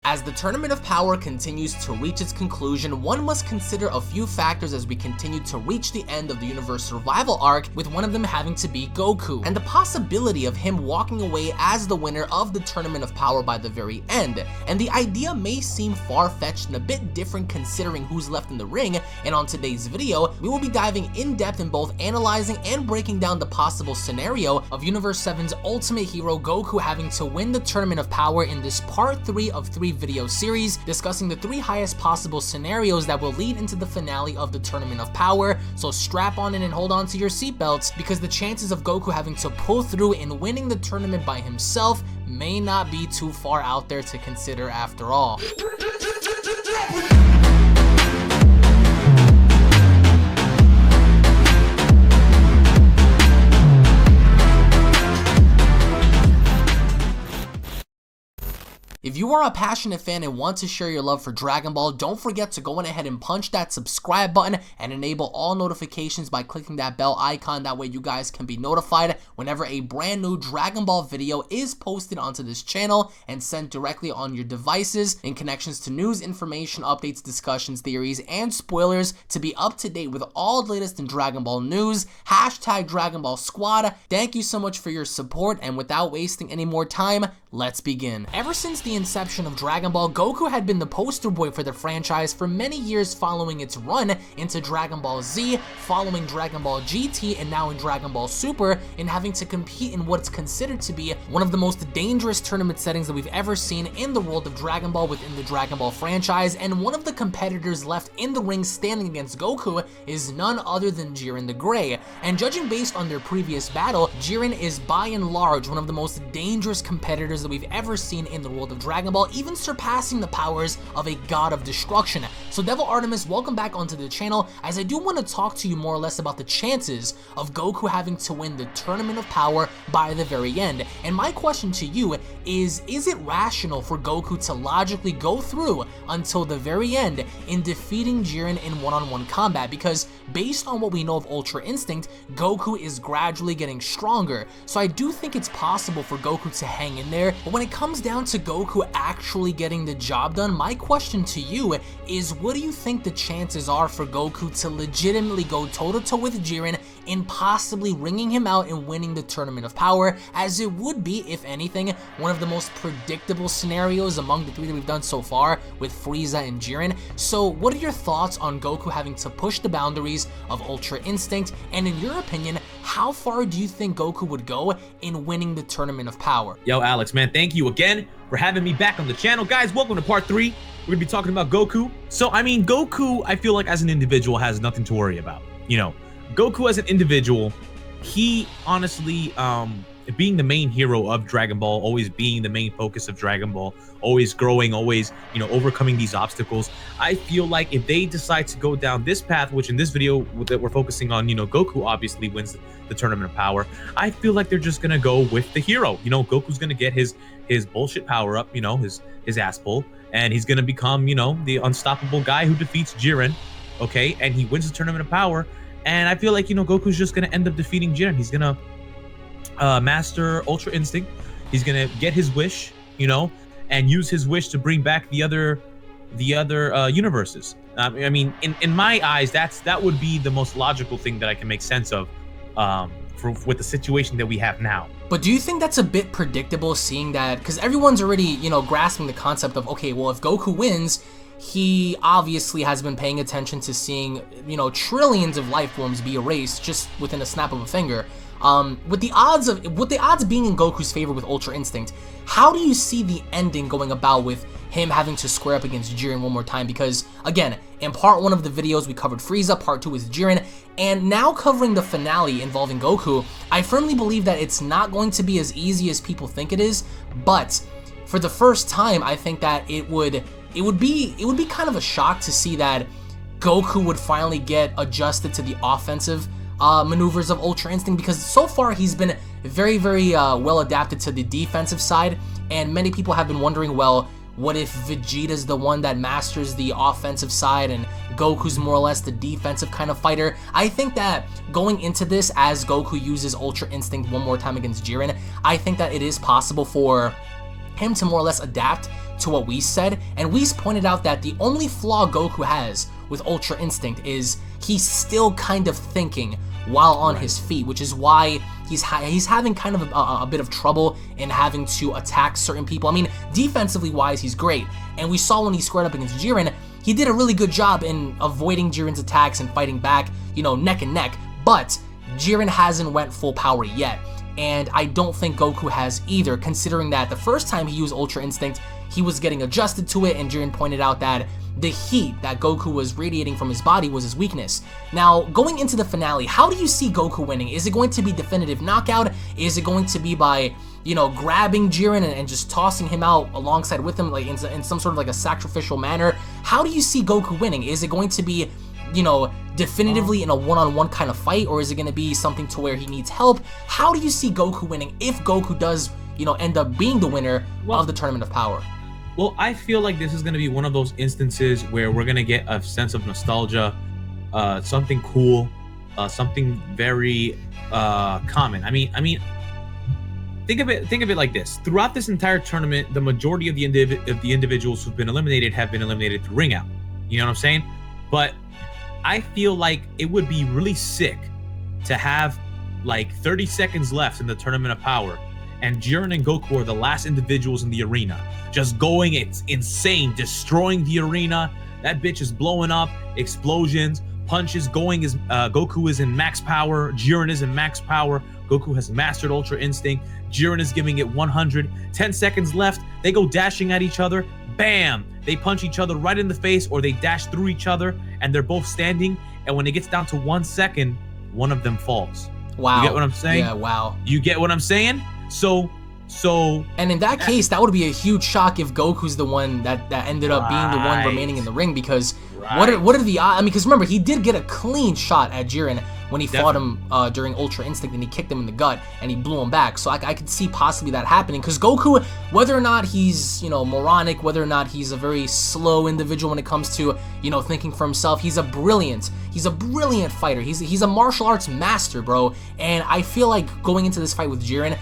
As the Tournament of Power continues to reach its conclusion, one must consider a few factors as we continue to reach the end of the universe survival arc, with one of them having to be Goku, and the possibility of him walking away as the winner of the Tournament of Power by the very end. And the idea may seem far-fetched and a bit different considering who's left in the ring, and on today's video, we will be diving in depth in both analyzing and breaking down the possible scenario of Universe 7's ultimate hero Goku having to win the Tournament of Power in this part 3 of 3 video series, discussing the 3 highest possible scenarios that will lead into the finale of the Tournament of Power. So strap on in and hold on to your seatbelts, because the chances of Goku having to pull through and winning the tournament by himself may not be too far out there to consider after all. If you are a passionate fan and want to share your love for Dragon Ball, don't forget to go on ahead and punch that subscribe button and enable all notifications by clicking that bell icon. That way you guys can be notified whenever a brand new Dragon Ball video is posted onto this channel and sent directly on your devices in connections to news, information, updates, discussions, theories, and spoilers. To be up to date with all the latest in Dragon Ball news, hashtag Dragon Ball Squad. Thank you so much for your support, and without wasting any more time, let's begin. Ever since the inception of Dragon Ball, Goku had been the poster boy for the franchise for many years following its run into Dragon Ball Z, following Dragon Ball GT, and now in Dragon Ball Super, and having to compete in what's considered to be one of the most dangerous tournament settings that we've ever seen in the world of Dragon Ball within the Dragon Ball franchise. And one of the competitors left in the ring standing against Goku is none other than Jiren the Grey. And judging based on their previous battle, Jiren is by and large one of the most dangerous competitors that we've ever seen in the world of Dragon Ball, even surpassing the powers of a god of destruction. So DevilArtemis, welcome back onto the channel, as I do want to talk to you more or less about the chances of Goku having to win the Tournament of Power by the very end. And my question to you is it rational for Goku to logically go through until the very end in defeating Jiren in one-on-one combat? Because based on what we know of Ultra Instinct, Goku is gradually getting stronger. So I do think it's possible for Goku to hang in there. But when it comes down to Goku actually getting the job done, my question to you is, what do you think the chances are for Goku to legitimately go toe-to-toe with Jiren in possibly ringing him out and winning the Tournament of Power, as it would be, if anything, one of the most predictable scenarios among the 3 that we've done so far with Frieza and Jiren? So what are your thoughts on Goku having to push the boundaries of Ultra Instinct, and in your opinion, how far do you think Goku would go in winning the Tournament of Power? Yo, Alex, man, thank you again for having me back on the channel. Guys, welcome to part 3. We're gonna be talking about Goku. So, I mean, Goku, I feel like as an individual has nothing to worry about. You know, Goku as an individual, he honestly, being the main hero of Dragon Ball, always being the main focus of Dragon Ball, always growing, always, you know, overcoming these obstacles. I feel like if they decide to go down this path, which in this video that we're focusing on, you know, Goku obviously wins the Tournament of Power, I feel like they're just gonna go with the hero. You know, Goku's gonna get his bullshit power up, you know, his ass pull, and he's gonna become, you know, the unstoppable guy who defeats Jiren, okay, and he wins the Tournament of Power. And I feel like, you know, Goku's just gonna end up defeating Jiren. He's gonna master Ultra Instinct. He's gonna get his wish, you know, and use his wish to bring back the other universes. I mean, in my eyes, that would be the most logical thing that I can make sense of with the situation that we have now. But do you think that's a bit predictable, seeing that, because everyone's already, you know, grasping the concept of, okay, well, if Goku wins, he obviously has been paying attention to seeing, you know, trillions of life forms be erased just within a snap of a finger. With the odds being in Goku's favor with Ultra Instinct, how do you see the ending going about with him having to square up against Jiren one more time? Because again, in part 1 of the videos we covered Frieza, part 2 is Jiren, and now covering the finale involving Goku, I firmly believe that it's not going to be as easy as people think it is. But for the first time, I think that it would be kind of a shock to see that Goku would finally get adjusted to the offensive maneuvers of Ultra Instinct, because so far he's been very, very well adapted to the defensive side, and many people have been wondering, well, what if Vegeta's the one that masters the offensive side and Goku's more or less the defensive kind of fighter? I think that going into this, as Goku uses Ultra Instinct one more time against Jiren, I think that it is possible for him to more or less adapt to what we said, and we pointed out that the only flaw Goku has with Ultra Instinct is he's still kind of thinking while on his feet, which is why he's having kind of a bit of trouble in having to attack certain people. I mean, defensively wise, he's great, and we saw when he squared up against Jiren, he did a really good job in avoiding Jiren's attacks and fighting back, you know, neck and neck, but Jiren hasn't went full power yet, and I don't think Goku has either, considering that the first time he used Ultra Instinct, he was getting adjusted to it, and Jiren pointed out that the heat that Goku was radiating from his body was his weakness. Now, going into the finale, how do you see Goku winning? Is it going to be definitive knockout? Is it going to be by, you know, grabbing Jiren and just tossing him out alongside with him, like in some sort of like a sacrificial manner? How do you see Goku winning? Is it going to be, you know, definitively in a one-on-one kind of fight, or is it going to be something to where he needs help? How do you see Goku winning if Goku does, you know, end up being the winner of the Tournament of Power? Well, I feel like this is going to be one of those instances where we're going to get a sense of nostalgia, something cool, something very common. I mean, think of it like this. Throughout this entire tournament, the majority of the individuals who've been eliminated have been eliminated through ring out. You know what I'm saying? But I feel like it would be really sick to have like 30 seconds left in the Tournament of Power, and Jiren and Goku are the last individuals in the arena, just going, it's insane, destroying the arena. That bitch is blowing up, explosions, punches going. Goku is in max power, Jiren is in max power, Goku has mastered Ultra Instinct, Jiren is giving it 100, 10 seconds left, they go dashing at each other, bam, they punch each other right in the face, or they dash through each other, and they're both standing, and when it gets down to 1 second, one of them falls. Wow. You get what I'm saying? Yeah, wow. You get what I'm saying? So and in that case, that would be a huge shock if Goku's the one that ended up being the one remaining in the ring, because what are the odds? I mean, because remember, he did get a clean shot at Jiren when he fought him during Ultra Instinct, and he kicked him in the gut and he blew him back. So I could see possibly that happening, because Goku, whether or not he's, you know, moronic, whether or not he's a very slow individual when it comes to, you know, thinking for himself, he's a brilliant fighter. He's a martial arts master, bro. And I feel like going into this fight with Jiren,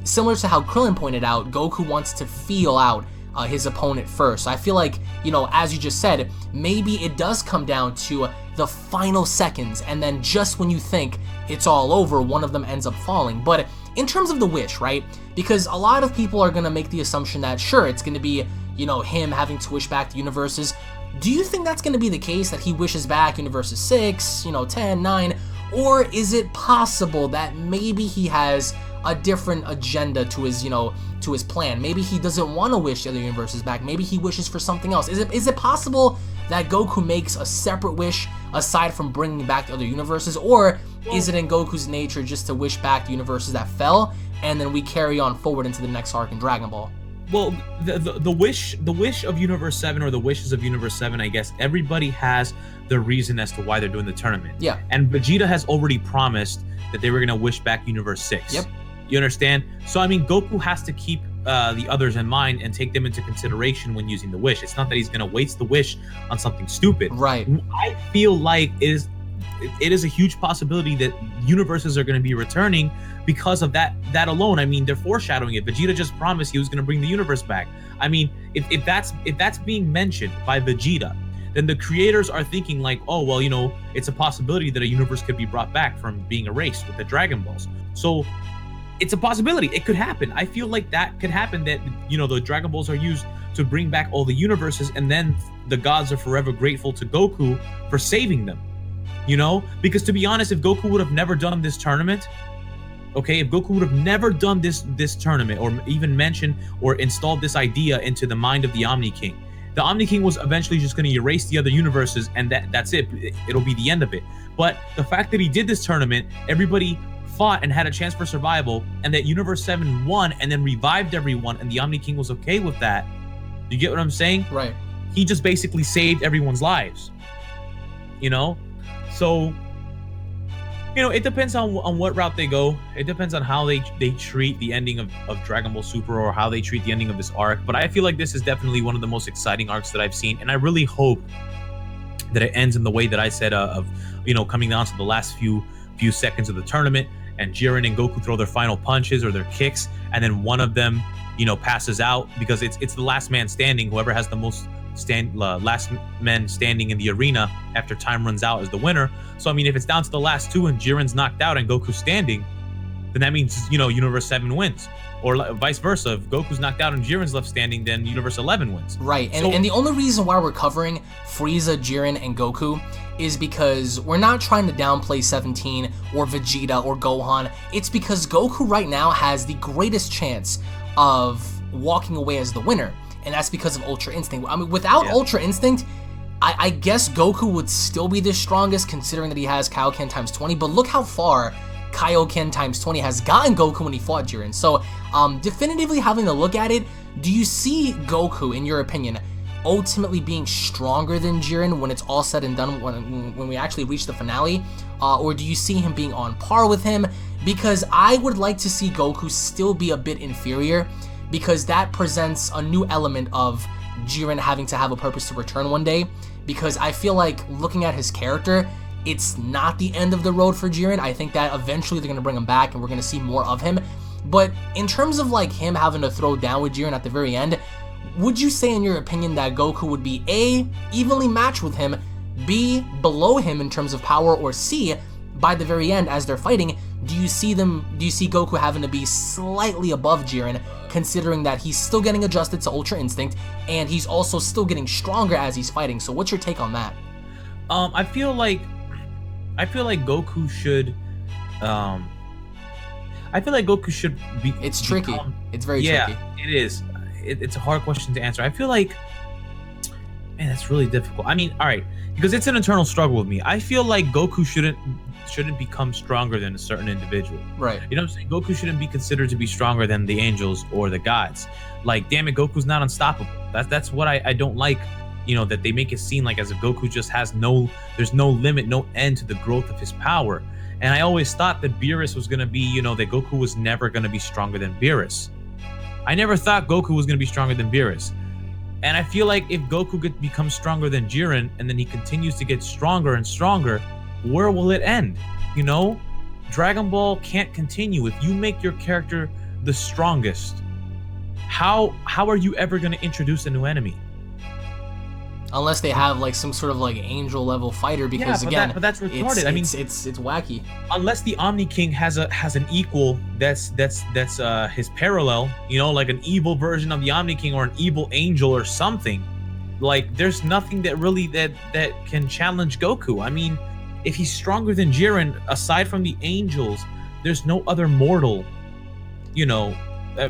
similar to how Krillin pointed out, Goku wants to feel out his opponent first. So I feel like, you know, as you just said, maybe it does come down to the final seconds, and then just when you think it's all over, one of them ends up falling. But in terms of the wish, right? Because a lot of people are going to make the assumption that, sure, it's going to be, you know, him having to wish back the universes. Do you think that's going to be the case, that he wishes back universes 6, 10, 9? Or is it possible that maybe he has a different agenda to his, to his plan? Maybe he doesn't want to wish the other universes back. Maybe he wishes for something else. Is it possible that Goku makes a separate wish aside from bringing back the other universes? Or is it in Goku's nature just to wish back the universes that fell, and then we carry on forward into the next arc in Dragon Ball? Well, the wish of Universe 7, or the wishes of Universe 7, I guess, everybody has the reason as to why they're doing the tournament. Yeah. And Vegeta has already promised that they were going to wish back Universe 6. Yep. You understand? So, I mean, Goku has to keep the others in mind and take them into consideration when using the wish. It's not that he's going to waste the wish on something stupid. Right. I feel like it is a huge possibility that universes are going to be returning because of that alone. I mean, they're foreshadowing it. Vegeta just promised he was going to bring the universe back. I mean, if that's being mentioned by Vegeta, then the creators are thinking like, oh, well, it's a possibility that a universe could be brought back from being erased with the Dragon Balls. So it's a possibility. It could happen. I feel like that could happen, that, the Dragon Balls are used to bring back all the universes, and then the gods are forever grateful to Goku for saving them. Because to be honest, if Goku would have never done this tournament, okay, if Goku would have never done this tournament, or even mentioned or installed this idea into the mind of the Omni King, the Omni King was eventually just going to erase the other universes, and that's it. It'll be the end of it. But the fact that he did this tournament, everybody fought and had a chance for survival, and that Universe 7 won and then revived everyone, and the Omni King was okay with that. You get what I'm saying? Right. He just basically saved everyone's lives. So, it depends on what route they go. It depends on how they treat the ending of Dragon Ball Super, or how they treat the ending of this arc. But I feel like this is definitely one of the most exciting arcs that I've seen, and I really hope that it ends in the way that I said, of coming down to the last few seconds of the tournament, and Jiren and Goku throw their final punches or their kicks, and then one of them, you know, passes out because it's the last man standing. Whoever has the most last men standing in the arena after time runs out is the winner. So I mean, if it's down to the last two and Jiren's knocked out and Goku's standing, then that means, you know, Universe 7 wins. Or vice versa. If Goku's knocked out and Jiren's left standing, then Universe 11 wins. Right, and the only reason why we're covering Frieza, Jiren, and Goku is because we're not trying to downplay 17 or Vegeta or Gohan. It's because Goku right now has the greatest chance of walking away as the winner, and that's because of Ultra Instinct. I mean, without Ultra Instinct, I guess Goku would still be the strongest, considering that he has Kaioken times 20, but look how far Kaioken times 20 has gotten Goku when he fought Jiren. So, definitively having a look at it, do you see Goku, in your opinion, ultimately being stronger than Jiren when it's all said and done, when we actually reach the finale? Or do you see him being on par with him? Because I would like to see Goku still be a bit inferior, because that presents a new element of Jiren having to have a purpose to return one day. Because I feel like, looking at his character, it's not the end of the road for Jiren. I think that eventually they're going to bring him back and we're going to see more of him. But in terms of like him having to throw down with Jiren at the very end, would you say, in your opinion, that Goku would be A, evenly matched with him, B, below him in terms of power, or C, by the very end as they're fighting, do you see Goku having to be slightly above Jiren, considering that he's still getting adjusted to Ultra Instinct and he's also still getting stronger as he's fighting? So what's your take on that? I feel like Goku should be. It's tricky. It's very tricky. It is. It's a hard question to answer. I feel like, man, that's really difficult. I mean, all right, because it's an internal struggle with me. I feel like Goku shouldn't become stronger than a certain individual. Right. You know what I'm saying? Goku shouldn't be considered to be stronger than the angels or the gods. Like, damn it, Goku's not unstoppable. That's what I don't like. You know, that they make it seem like as if Goku just has there's no limit, no end to the growth of his power. And I always thought that Beerus was going to be, you know, that Goku was never going to be stronger than Beerus. I never thought Goku was going to be stronger than Beerus. And I feel like if Goku becomes stronger than Jiren, and then he continues to get stronger and stronger, where will it end? You know, Dragon Ball can't continue. If you make your character the strongest, how are you ever going to introduce a new enemy? Unless they have like some sort of like angel level fighter, because but that's retarded. I mean, it's wacky. Unless the Omni King has an equal that's his parallel, you know, like an evil version of the Omni King or an evil angel or something. Like, there's nothing that really that can challenge Goku. I mean, if he's stronger than Jiren, aside from the angels, there's no other mortal, you know.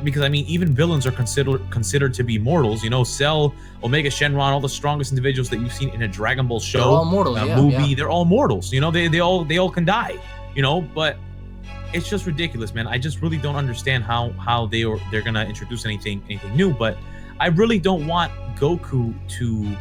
Because I mean, even villains are considered to be mortals. You know, Cell, Omega Shenron, all the strongest individuals that you've seen in a Dragon Ball show, they're all mortals, movie, they're all mortals. You know, they all can die. You know, but it's just ridiculous, man. I just really don't understand how they're gonna introduce anything new. But I really don't want Goku to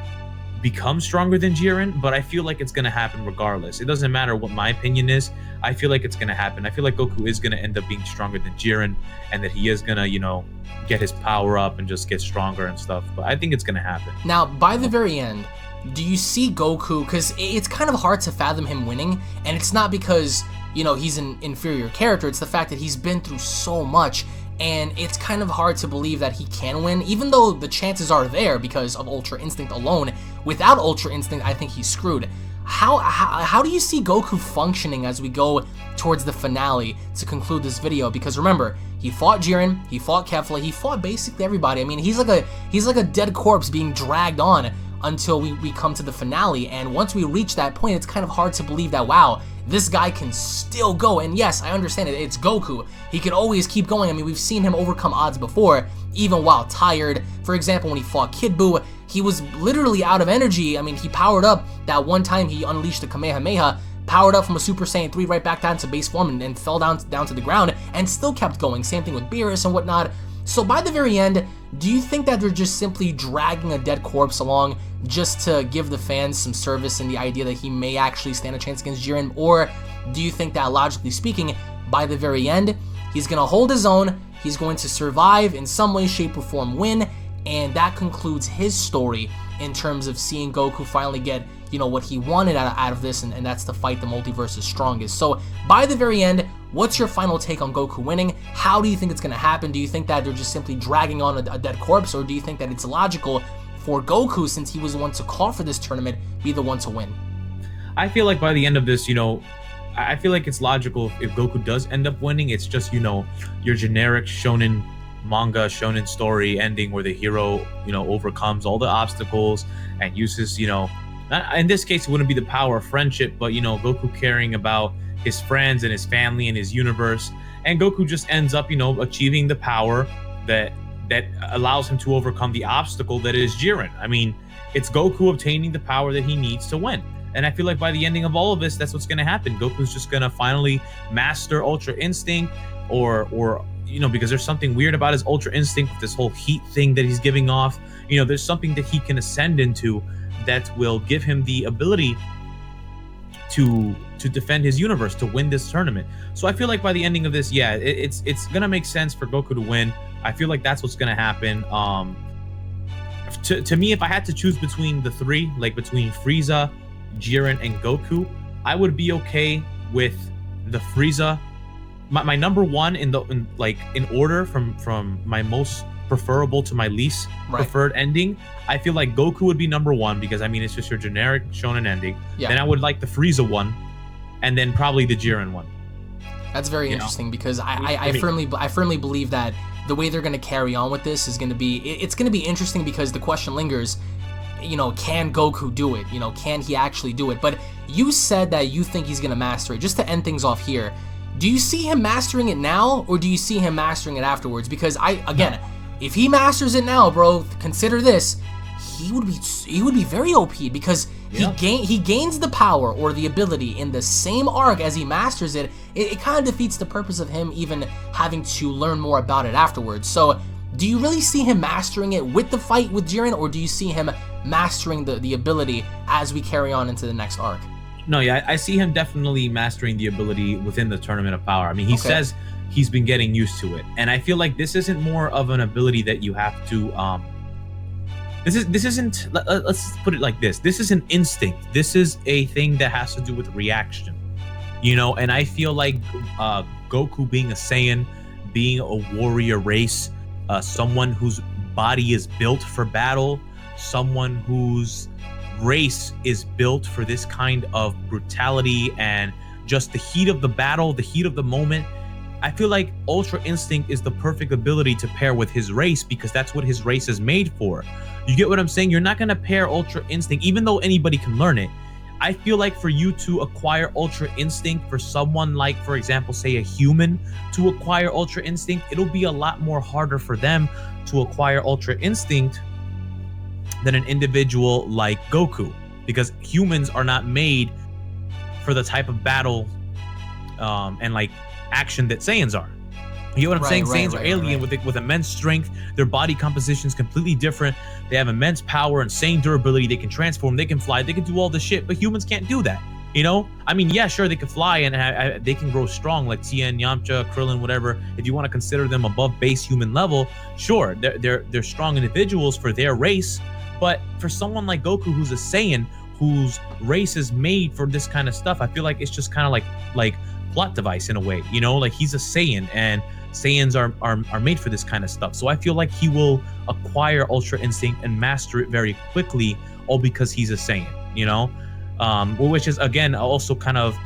become stronger than Jiren, but I feel like it's gonna happen regardless. It doesn't matter what my opinion is. I feel like it's gonna happen. I feel like Goku is gonna end up being stronger than Jiren, and that he is gonna, you know, get his power up and just get stronger and stuff. But I think it's gonna happen. Now, by the very end, do you see Goku? Because it's kind of hard to fathom him winning, and it's not because, you know, he's an inferior character. It's the fact that he's been through so much. And it's kind of hard to believe that he can win, even though the chances are there because of Ultra Instinct alone. Without Ultra Instinct, I think he's screwed. How do you see Goku functioning as we go towards the finale to conclude this video? Because remember, he fought Jiren, he fought Kefla, he fought basically everybody. I mean, he's like a dead corpse being dragged on until we come to the finale. And once we reach that point, it's kind of hard to believe that, wow, this guy can still go. And yes, I understand it. It's Goku. He can always keep going. I mean, we've seen him overcome odds before, even while tired. For example, when he fought Kid Buu, he was literally out of energy. I mean, he powered up that one time he unleashed the Kamehameha, powered up from a Super Saiyan 3 right back down to base form and fell down to the ground and still kept going. Same thing with Beerus and whatnot. So by the very end, do you think that they're just simply dragging a dead corpse along just to give the fans some service in the idea that he may actually stand a chance against Jiren? Or do you think that, logically speaking, by the very end, he's going to hold his own, he's going to survive in some way, shape, or form, win, and that concludes his story in terms of seeing Goku finally get, you know, what he wanted out of this, and that's to fight the multiverse's strongest? So by the very end, What's your final take on Goku winning? How do you think it's going to happen? Do you think that they're just simply dragging on a dead corpse, or do you think that it's logical for Goku, since he was the one to call for this tournament, be the one to win? I feel like by the end of this, I feel like it's logical if Goku does end up winning. It's just, your generic shonen manga, shonen story ending where the hero, overcomes all the obstacles and uses, in this case, it wouldn't be the power of friendship, but, Goku caring about his friends and his family and his universe. And Goku just ends up, achieving the power that allows him to overcome the obstacle that is Jiren. I mean, it's Goku obtaining the power that he needs to win. And I feel like by the ending of all of this, that's what's going to happen. Goku's just going to finally master Ultra Instinct, or because there's something weird about his Ultra Instinct with this whole heat thing that he's giving off. There's something that he can ascend into that will give him the ability to defend his universe, to win this tournament. So I feel like by the ending of this, yeah, it's going to make sense for Goku to win. I feel like that's what's going to happen. To me, if I had to choose between the three, like between Frieza, Jiren, and Goku, I would be okay with the Frieza. My number one in order from my most preferable to my least preferred ending, I feel like Goku would be number one, because I mean it's just your generic shonen ending. Yeah. Then I would like the Frieza one, and then probably the Jiren one. That's very interesting, because I firmly believe that the way they're going to carry on with this is going to be, it's going to be interesting, because the question lingers, can Goku do it? Can he actually do it? But you said that you think he's going to master it. Just to end things off here, do you see him mastering it now, or do you see him mastering it afterwards? Because if he masters it now, bro, consider this, he would be very OP, because he gains the power or the ability in the same arc as he masters it. It kind of defeats the purpose of him even having to learn more about it afterwards. So do you really see him mastering it with the fight with Jiren, or do you see him mastering the ability as we carry on into the next arc? No, yeah, I see him definitely mastering the ability within the Tournament of Power. I mean, he says he's been getting used to it, and I feel like this isn't more of an ability that you have to this isn't, let's put it like this. This is an instinct. This is a thing that has to do with reaction, and I feel like Goku being a Saiyan, being a warrior race, someone whose body is built for battle, someone whose race is built for this kind of brutality and just the heat of the battle, the heat of the moment. I feel like Ultra Instinct is the perfect ability to pair with his race, because that's what his race is made for. You get what I'm saying? You're not going to pair Ultra Instinct, even though anybody can learn it. I feel like for you to acquire Ultra Instinct, for someone like, for example, say a human to acquire Ultra Instinct, it'll be a lot more harder for them to acquire Ultra Instinct than an individual like Goku, because humans are not made for the type of battle and like action that Saiyans are. You know what I'm saying? Saiyans are alien with immense strength. Their body composition is completely different. They have immense power, insane durability. They can transform, they can fly, they can do all this shit, but humans can't do that. I mean, yeah, sure, they can fly and they can grow strong, like Tien, Yamcha, Krillin, whatever. If you want to consider them above base human level, sure, they're strong individuals for their race. But for someone like Goku, who's a Saiyan, whose race is made for this kind of stuff, I feel like it's just kind of like plot device in a way, like he's a Saiyan, and Saiyans are made for this kind of stuff. So I feel like he will acquire Ultra Instinct and master it very quickly, all because he's a Saiyan, which is, again, also kind of,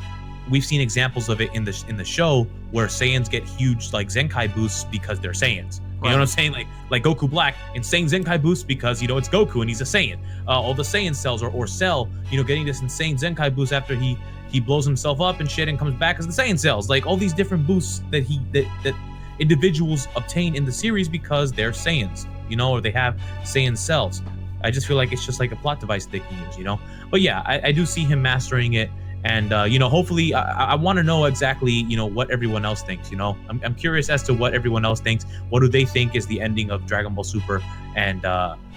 we've seen examples of it in the show where Saiyans get huge like Zenkai boosts because they're Saiyans. You know what I'm saying? Like Goku Black, insane Zenkai boost because, it's Goku and he's a Saiyan. All the Saiyan cells or Cell, getting this insane Zenkai boost after he blows himself up and shit and comes back as the Saiyan cells. Like all these different boosts that individuals obtain in the series because they're Saiyans, or they have Saiyan cells. I just feel like it's just like a plot device they can use, But yeah, I do see him mastering it. And, hopefully, I want to know exactly, what everyone else thinks, I'm curious as to what everyone else thinks. What do they think is the ending of Dragon Ball Super? And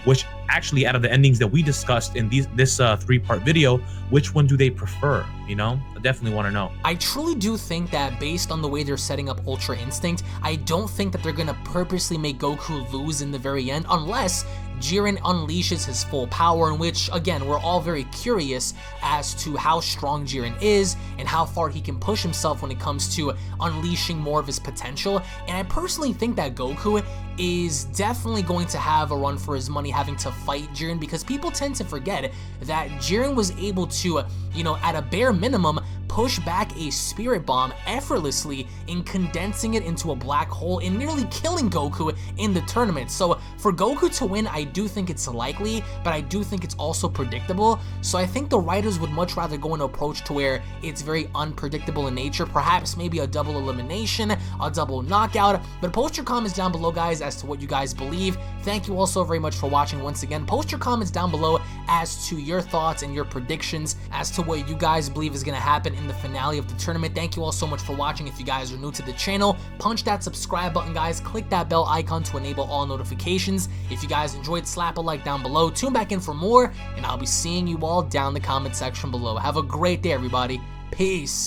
which actually, out of the endings that we discussed in this three-part video, which one do they prefer? I definitely want to know. I truly do think that based on the way they're setting up Ultra Instinct, I don't think that they're going to purposely make Goku lose in the very end, unless Jiren unleashes his full power, in which, again, we're all very curious as to how strong Jiren is and how far he can push himself when it comes to unleashing more of his potential. And I personally think that Goku is definitely going to have a run for his money having to fight Jiren, because people tend to forget that Jiren was able to, at a bare minimum, push back a spirit bomb effortlessly in condensing it into a black hole and nearly killing Goku in the tournament. So for Goku to win, I do think it's likely, but I do think it's also predictable. So I think the writers would much rather go an approach to where it's very unpredictable in nature, perhaps maybe a double elimination, a double knockout. But post your comments down below, guys, as to what you guys believe. Thank you all so very much for watching once again. Post your comments down below as to your thoughts and your predictions as to what you guys believe is going to happen in the finale of the tournament. Thank you all so much for watching. If you guys are new to the channel, punch that subscribe button, guys. Click that bell icon to enable all notifications. If you guys enjoyed, slap a like down below. Tune back in for more, and I'll be seeing you all down in the comment section below. Have a great day, everybody. Peace.